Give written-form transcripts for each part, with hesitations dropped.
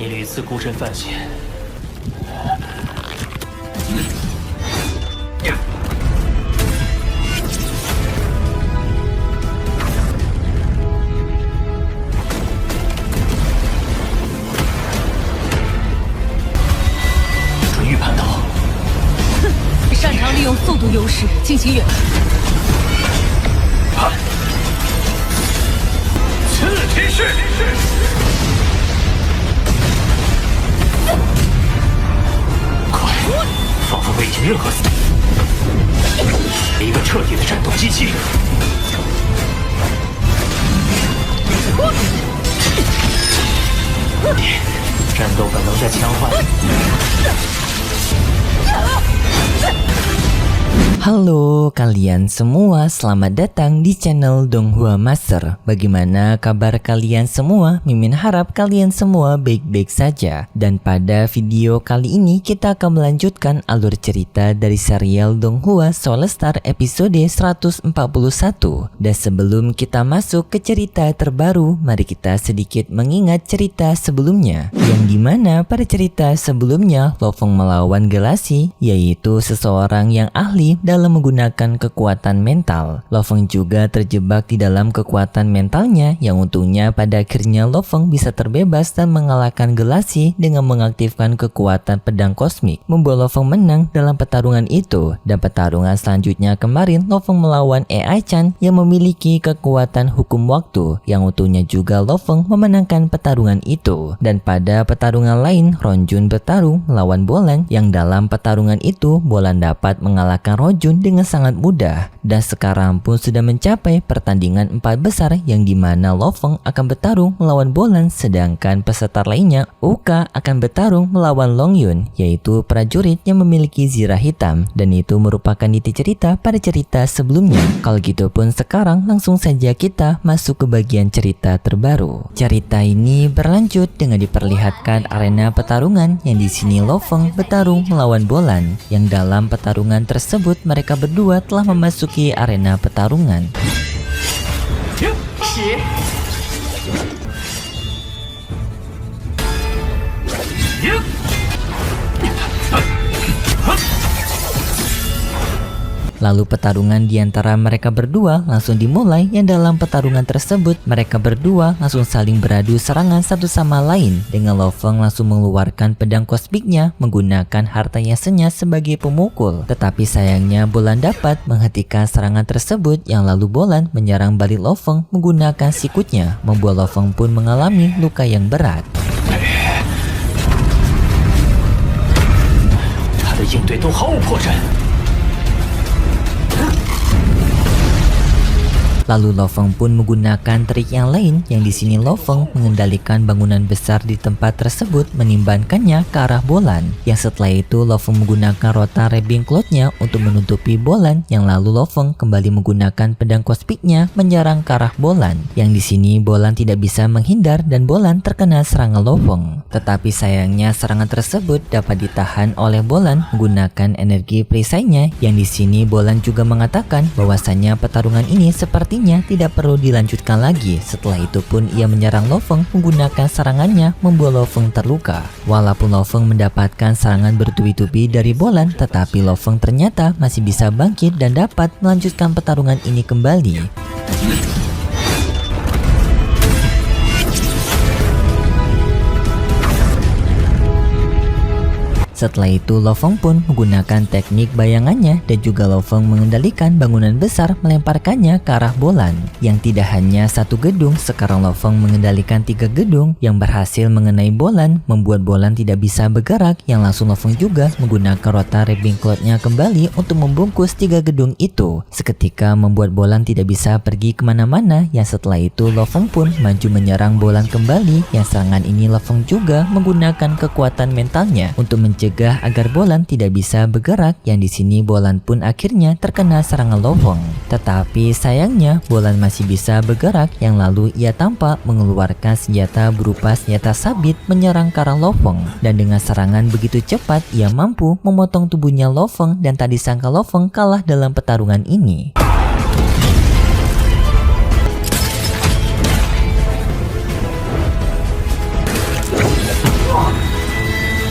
你屡次孤身犯险，准预判到，擅长利用速度优势进行远程。刺天式。快，仿佛未经任何死，一个彻底的战斗机器。战斗本能在强化。Halo kalian semua, selamat datang di channel Donghua Master. Bagaimana kabar kalian semua? Mimin harap kalian semua baik-baik saja. Dan pada video kali ini kita akan melanjutkan alur cerita dari serial Donghua Soulstar episode 141. Dan sebelum kita masuk ke cerita terbaru, mari kita sedikit mengingat cerita sebelumnya. Yang dimana pada cerita sebelumnya Lo Feng melawan Galaxy, yaitu seseorang yang ahli dalam menggunakan kekuatan mental. Lo Feng juga terjebak di dalam kekuatan mentalnya yang untungnya pada akhirnya Lo Feng bisa terbebas dan mengalahkan Galaxy dengan mengaktifkan kekuatan pedang kosmik, membuat Lo Feng menang dalam pertarungan itu. Dan pertarungan selanjutnya kemarin Lo Feng melawan AI Chan yang memiliki kekuatan hukum waktu yang untungnya juga Lo Feng memenangkan pertarungan itu. Dan pada pertarungan lain Ron Jun bertarung melawan Bolan yang dalam pertarungan itu Bolan dapat mengalahkan Ron Jun dengan sangat mudah. Dan sekarang pun sudah mencapai pertandingan 4 besar yang dimana Lo Feng akan bertarung melawan Bolan, sedangkan peserta lainnya Uka akan bertarung melawan Long Yun, yaitu prajurit yang memiliki zirah hitam. Dan itu merupakan inti cerita pada cerita sebelumnya. Kalau gitu pun sekarang langsung saja kita masuk ke bagian cerita terbaru. Cerita ini berlanjut dengan diperlihatkan arena pertarungan yang di sini Lo Feng bertarung melawan Bolan, yang dalam pertarungan tersebut mereka berdua telah memasuki arena pertarungan. Lalu pertarungan di antara mereka berdua langsung dimulai, yang dalam pertarungan tersebut mereka berdua langsung saling beradu serangan satu sama lain dengan Lo Feng langsung mengeluarkan pedang kosmiknya menggunakan hartanya Senya sebagai pemukul. Tetapi sayangnya Bolan dapat menghentikan serangan tersebut, yang lalu Bolan menyerang balik Lo Feng menggunakan sikutnya, membuat Lo Feng pun mengalami luka yang berat. 他的应对都毫无破绽。 Lalu Lo Feng pun menggunakan trik yang lain, yang di sini Lo Feng mengendalikan bangunan besar di tempat tersebut menimbankannya ke arah Bolan. Yang setelah itu Lo Feng menggunakan rotan Rabbing Cloud-nya untuk menutupi Bolan, yang lalu Lo Feng kembali menggunakan pedang kosmiknya menyerang ke arah Bolan. Yang di sini Bolan tidak bisa menghindar dan Bolan terkena serangan Lo Feng. Tetapi sayangnya serangan tersebut dapat ditahan oleh Bolan menggunakan energi perisainya, yang di sini Bolan juga mengatakan bahwasannya pertarungan ini sepertinya tidak perlu dilanjutkan lagi. Setelah itu pun ia menyerang Lo Feng menggunakan serangannya, membuat Lo Feng terluka. Walaupun Lo Feng mendapatkan serangan bertubi-tubi dari Bolan, tetapi Lo Feng ternyata masih bisa bangkit dan dapat melanjutkan pertarungan ini kembali. Setelah itu Lo Feng pun menggunakan teknik bayangannya dan juga Lo Feng mengendalikan bangunan besar melemparkannya ke arah Bolan. Yang tidak hanya satu gedung, sekarang Lo Feng mengendalikan 3 gedung yang berhasil mengenai Bolan, membuat Bolan tidak bisa bergerak, yang langsung Lo Feng juga menggunakan rotan Rabbing Cloud-nya kembali untuk membungkus 3 gedung itu. Seketika membuat Bolan tidak bisa pergi kemana-mana, yang setelah itu Lo Feng pun maju menyerang Bolan kembali. Yang serangan ini Lo Feng juga menggunakan kekuatan mentalnya untuk mencegah agar Bolan tidak bisa bergerak, yang di sini Bolan pun akhirnya terkena serangan Lo Feng. Tetapi sayangnya Bolan masih bisa bergerak, yang lalu ia tampak mengeluarkan senjata berupa senjata sabit menyerang ke arah Lo Feng. Dan dengan serangan begitu cepat ia mampu memotong tubuhnya Lo Feng, dan tak disangka Lo Feng kalah dalam pertarungan ini.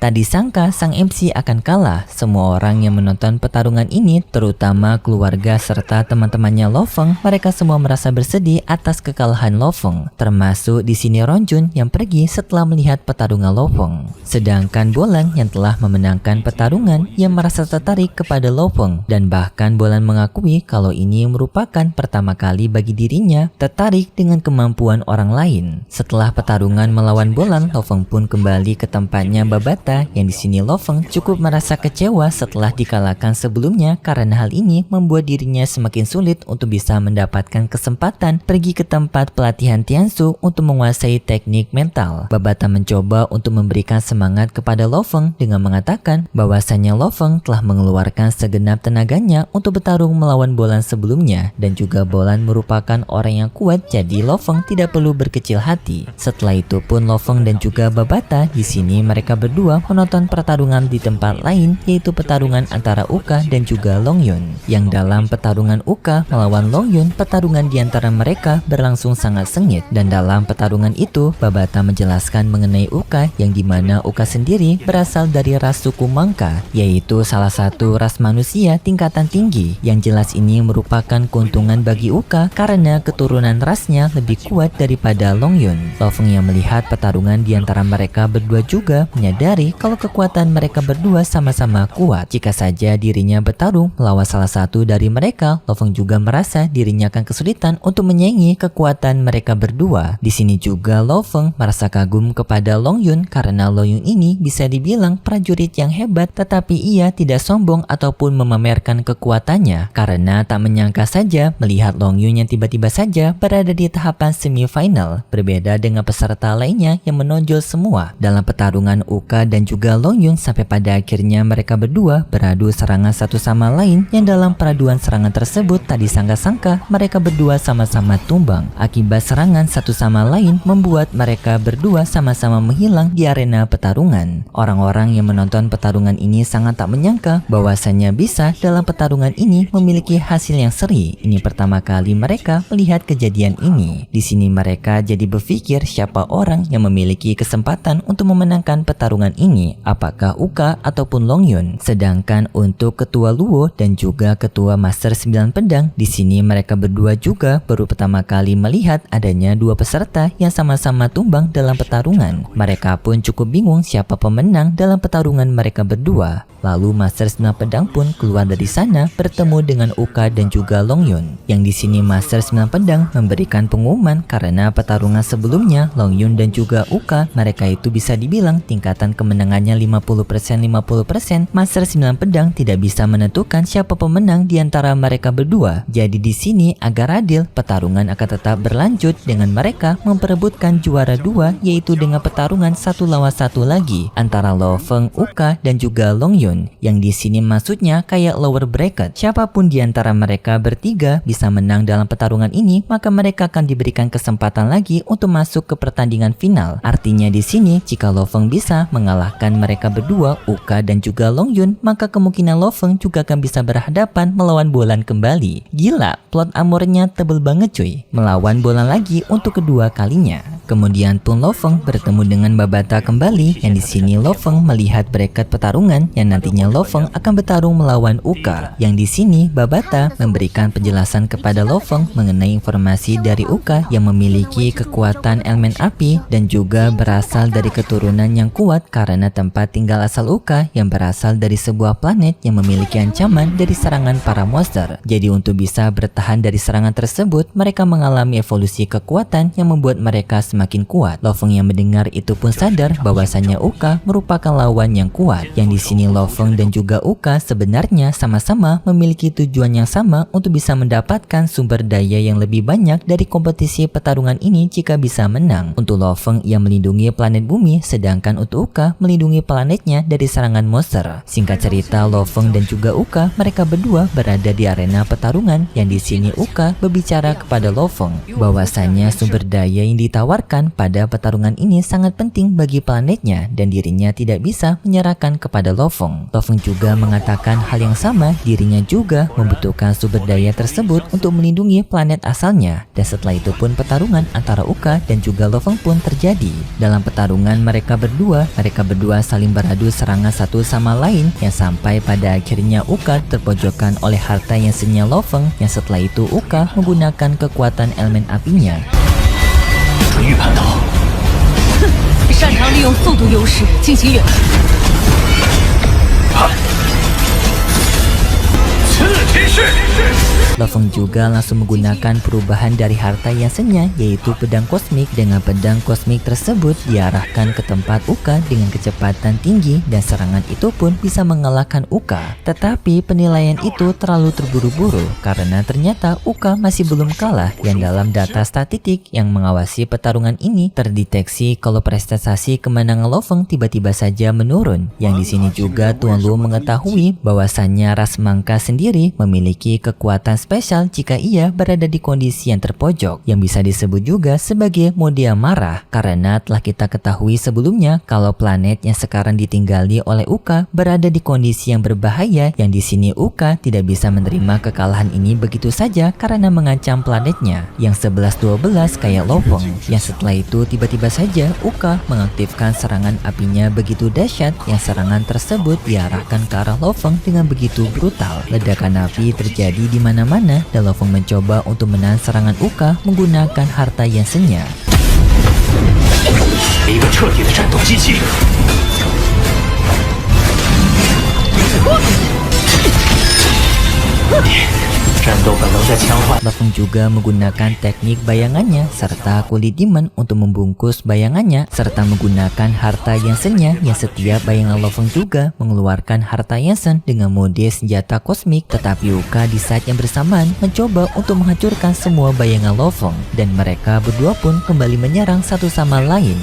Tak disangka sang MC akan kalah. Semua orang yang menonton pertarungan ini, terutama keluarga serta teman-temannya Lo Feng, mereka semua merasa bersedih atas kekalahan Lo Feng. Termasuk di sini Ron Jun yang pergi setelah melihat pertarungan Lo Feng. Sedangkan Bolan yang telah memenangkan pertarungan, yang merasa tertarik kepada Lo Feng, dan bahkan Bolan mengakui kalau ini merupakan pertama kali bagi dirinya tertarik dengan kemampuan orang lain. Setelah pertarungan melawan Bolan, Lo Feng pun kembali ke tempatnya Babata, yang di sini Lo Feng cukup merasa kecewa setelah dikalahkan sebelumnya karena hal ini membuat dirinya semakin sulit untuk bisa mendapatkan kesempatan pergi ke tempat pelatihan Tiansu untuk menguasai teknik mental. Babata mencoba untuk memberikan semangat kepada Lo Feng dengan mengatakan bahwasannya Lo Feng telah mengeluarkan segenap tenaganya untuk bertarung melawan Bolan sebelumnya, dan juga Bolan merupakan orang yang kuat, jadi Lo Feng tidak perlu berkecil hati. Setelah itu pun Lo Feng dan juga Babata di sini mereka berdua menonton pertarungan di tempat lain, yaitu pertarungan antara Uka dan juga Long Yun. Yang dalam pertarungan Uka melawan Long Yun, pertarungan di antara mereka berlangsung sangat sengit, dan dalam pertarungan itu Babata menjelaskan mengenai Uka, yang dimana Uka sendiri berasal dari ras suku Mangka, yaitu salah satu ras manusia tingkatan tinggi. Yang jelas ini merupakan keuntungan bagi Uka karena keturunan rasnya lebih kuat daripada Long Yun. Lo Feng yang melihat pertarungan di antara mereka berdua juga menyadari kalau kekuatan mereka berdua sama-sama kuat. Jika saja dirinya bertarung melawan salah satu dari mereka, Lo Feng juga merasa dirinya akan kesulitan untuk menyaingi kekuatan mereka berdua. Di sini juga Lo Feng merasa kagum kepada Long Yun karena Long Yun ini bisa dibilang prajurit yang hebat, tetapi ia tidak sombong ataupun memamerkan kekuatannya, karena tak menyangka saja melihat Long Yun yang tiba-tiba saja berada di tahapan semifinal, berbeda dengan peserta lainnya yang menonjol semua dalam pertarungan Uka dan juga Long Yun, sampai pada akhirnya mereka berdua beradu serangan satu sama lain, yang dalam peraduan serangan tersebut tak disangka-sangka mereka berdua sama-sama tumbang. Akibat serangan satu sama lain membuat mereka berdua sama-sama menghilang di arena pertarungan. Orang-orang yang menonton pertarungan ini sangat tak menyangka bahwasannya bisa dalam pertarungan ini memiliki hasil yang seri. Ini pertama kali mereka melihat kejadian ini. Di sini mereka jadi berpikir siapa orang yang memiliki kesempatan untuk memenangkan pertarungan ini, apakah Uka ataupun Long Yun. Sedangkan untuk ketua Luo dan juga ketua Master 9 Pedang, di sini mereka berdua juga baru pertama kali melihat adanya dua peserta yang sama-sama tumbang dalam pertarungan. Mereka pun cukup bingung siapa pemenang dalam pertarungan mereka berdua. Lalu Master 9 Pedang pun keluar dari sana bertemu dengan Uka dan juga Long Yun. Yang di sini Master 9 Pedang memberikan pengumuman karena pertarungan sebelumnya Long Yun dan juga Uka, mereka itu bisa dibilang tingkatan kemenangannya 50%-50%. Master 9 Pedang tidak bisa menentukan siapa pemenang di antara mereka berdua. Jadi di sini agar adil, pertarungan akan tetap berlanjut dengan mereka memperebutkan juara dua, yaitu dengan pertarungan satu lawan satu lagi antara Lo Feng, Uka dan juga Long Yun. Yang di sini maksudnya kayak lower bracket. Siapapun di antara mereka bertiga bisa menang dalam pertarungan ini, maka mereka akan diberikan kesempatan lagi untuk masuk ke pertandingan final. Artinya di sini jika Lo Feng bisa mengalahkan mereka berdua, Uka dan juga Long Yun, maka kemungkinan Lo Feng juga akan bisa berhadapan melawan Bolan kembali. Gila, plot amornya tebel banget cuy. Melawan Bolan lagi untuk kedua kalinya. Kemudian pun Lo Feng bertemu dengan Babata kembali, yang di sini Lo Feng melihat bracket pertarungan yang nantinya Lo Feng akan bertarung melawan Uka. Yang di sini Babata memberikan penjelasan kepada Lo Feng mengenai informasi dari Uka yang memiliki kekuatan elemen api dan juga berasal dari keturunan yang kuat karena tempat tinggal asal Uka yang berasal dari sebuah planet yang memiliki ancaman dari serangan para monster. Jadi untuk bisa bertahan dari serangan tersebut, mereka mengalami evolusi kekuatan yang membuat mereka semakin kuat. Lo Feng yang mendengar itu pun sadar bahwasannya Uka merupakan lawan yang kuat. Yang di sini Lo Feng dan juga Uka sebenarnya sama-sama memiliki tujuan yang sama untuk bisa mendapatkan sumber daya yang lebih banyak dari kompetisi pertarungan ini jika bisa menang. Untuk Lo Feng ia melindungi planet bumi, sedangkan untuk Uka melindungi planetnya dari serangan monster. Singkat cerita, Lo Feng dan juga Uka mereka berdua berada di arena pertarungan, yang di sini Uka berbicara kepada Lo Feng bahwasannya sumber daya yang ditawarkan mengatakan pada pertarungan ini sangat penting bagi planetnya dan dirinya tidak bisa menyerahkan kepada Lo Feng. Lo Feng juga mengatakan hal yang sama, dirinya juga membutuhkan sumber daya tersebut untuk melindungi planet asalnya. Dan setelah itu pun pertarungan antara Uka dan juga Lo Feng pun terjadi. Dalam pertarungan mereka berdua saling beradu serangan satu sama lain yang sampai pada akhirnya Uka terpojokkan oleh harta yang senya Lo Feng, yang setelah itu Uka menggunakan kekuatan elemen apinya. 准预判到，擅长利用速度优势进行远程。刺天式。 Lo Feng juga langsung menggunakan perubahan dari harta yang senya, yaitu pedang kosmik. Dengan pedang kosmik tersebut diarahkan ke tempat Uka dengan kecepatan tinggi dan serangan itu pun bisa mengalahkan Uka. Tetapi penilaian itu terlalu terburu-buru karena ternyata Uka masih belum kalah, yang dalam data statistik yang mengawasi pertarungan ini terdeteksi kalau prestasi kemenangan Lo Feng tiba-tiba saja menurun. Yang di sini juga Tuan Lu mengetahui bahwasannya ras Mangka sendiri memiliki kekuatan spesial jika ia berada di kondisi yang terpojok, yang bisa disebut juga sebagai mode marah, karena telah kita ketahui sebelumnya kalau planet yang sekarang ditinggali oleh Uka berada di kondisi yang berbahaya, yang di sini Uka tidak bisa menerima kekalahan ini begitu saja karena mengancam planetnya yang 11-12 kayak Lo Feng. Yang setelah itu tiba-tiba saja Uka mengaktifkan serangan apinya begitu dahsyat, yang serangan tersebut diarahkan ke arah Lo Feng dengan begitu brutal. Ledakan api terjadi di mana-mana dan Lo Feng mencoba untuk menahan serangan Uka menggunakan harta yang senya. 一个彻底的战斗机器。 战斗本能在强化。 Lo Feng juga menggunakan teknik bayangannya serta kulit demon untuk membungkus bayangannya, serta menggunakan harta yang senya, yang setiap bayangan Lo Feng juga mengeluarkan harta Yansen dengan mode senjata kosmik. Tetapi Uka di saat yang bersamaan mencoba untuk menghancurkan semua bayangan Lo Feng, dan mereka berdua pun kembali menyerang satu sama lain.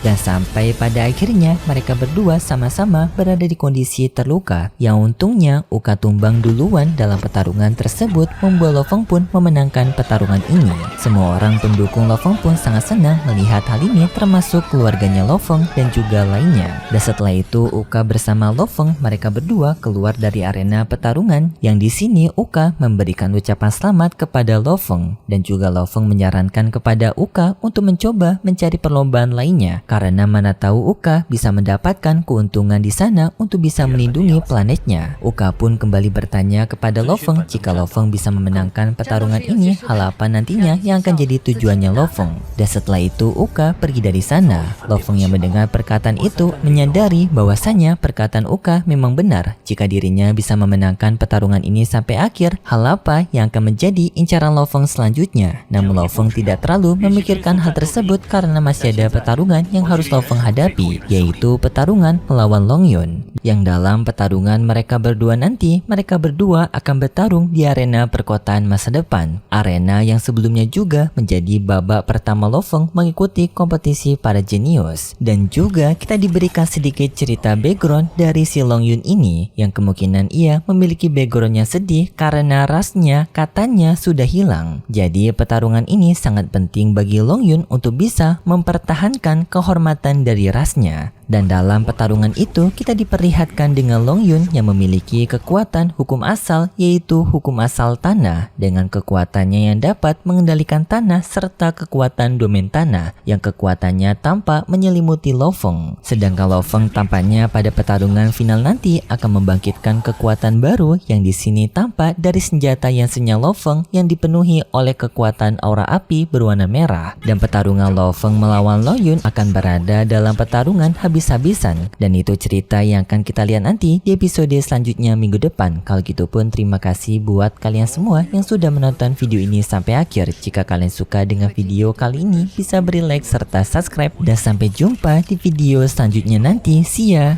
Dan sampai pada akhirnya mereka berdua sama-sama berada di kondisi terluka. Yang untungnya Uka tumbang duluan dalam pertarungan tersebut, membuat Lo Feng pun memenangkan pertarungan ini. Semua orang pendukung Lo Feng pun sangat senang melihat hal ini, termasuk keluarganya Lo Feng dan juga lainnya. Dan setelah itu Uka bersama Lo Feng mereka berdua keluar dari arena pertarungan, yang di sini Uka memberikan ucapan selamat kepada Lo Feng, dan juga Lo Feng menyarankan kepada Uka untuk mencoba mencari perlombaan lainnya, karena mana tahu Uka bisa mendapatkan keuntungan di sana untuk bisa melindungi planetnya. Uka pun kembali bertanya kepada Lo Feng jika Lo Feng bisa memenangkan pertarungan ini, hal apa nantinya yang akan jadi tujuannya Lo Feng. Dan setelah itu Uka pergi dari sana. Lo Feng yang mendengar perkataan itu menyadari bahwasanya perkataan Uka memang benar. Jika dirinya bisa memenangkan pertarungan ini sampai akhir, hal apa yang akan menjadi incaran Lo Feng selanjutnya. Namun Lo Feng tidak terlalu memikirkan hal tersebut karena masih ada pertarungan yang harus Lo Feng hadapi, yaitu pertarungan melawan Long Yun. Yang dalam pertarungan mereka berdua nanti, mereka berdua akan bertarung di arena perkotaan masa depan. Arena yang sebelumnya juga menjadi babak pertama Lo Feng mengikuti kompetisi para jenius. Dan juga kita diberikan sedikit cerita background dari si Long Yun ini, yang kemungkinan ia memiliki background yang sedih karena rasnya katanya sudah hilang. Jadi pertarungan ini sangat penting bagi Long Yun untuk bisa mempertahankan kehormatan dari rasnya. Dan dalam pertarungan itu kita diperlihatkan dengan Long Yun yang memiliki kekuatan hukum asal, yaitu hukum asal tanah, dengan kekuatannya yang dapat mengendalikan tanah serta kekuatan domain tanah yang kekuatannya tampak menyelimuti Lo Feng. Sedangkan Lo Feng tampaknya pada pertarungan final nanti akan membangkitkan kekuatan baru yang di sini tampak dari senjata yang senya Lo Feng yang dipenuhi oleh kekuatan aura api berwarna merah. Dan pertarungan Lo Feng melawan Long Yun akan berada dalam pertarungan habis-habisan, dan itu cerita yang akan kita lihat nanti di episode selanjutnya minggu depan. Kalau gitu pun terima kasih buat kalian semua yang sudah menonton video ini sampai akhir. Jika kalian suka dengan video kali ini bisa beri like serta subscribe, dan sampai jumpa di video selanjutnya nanti. See ya.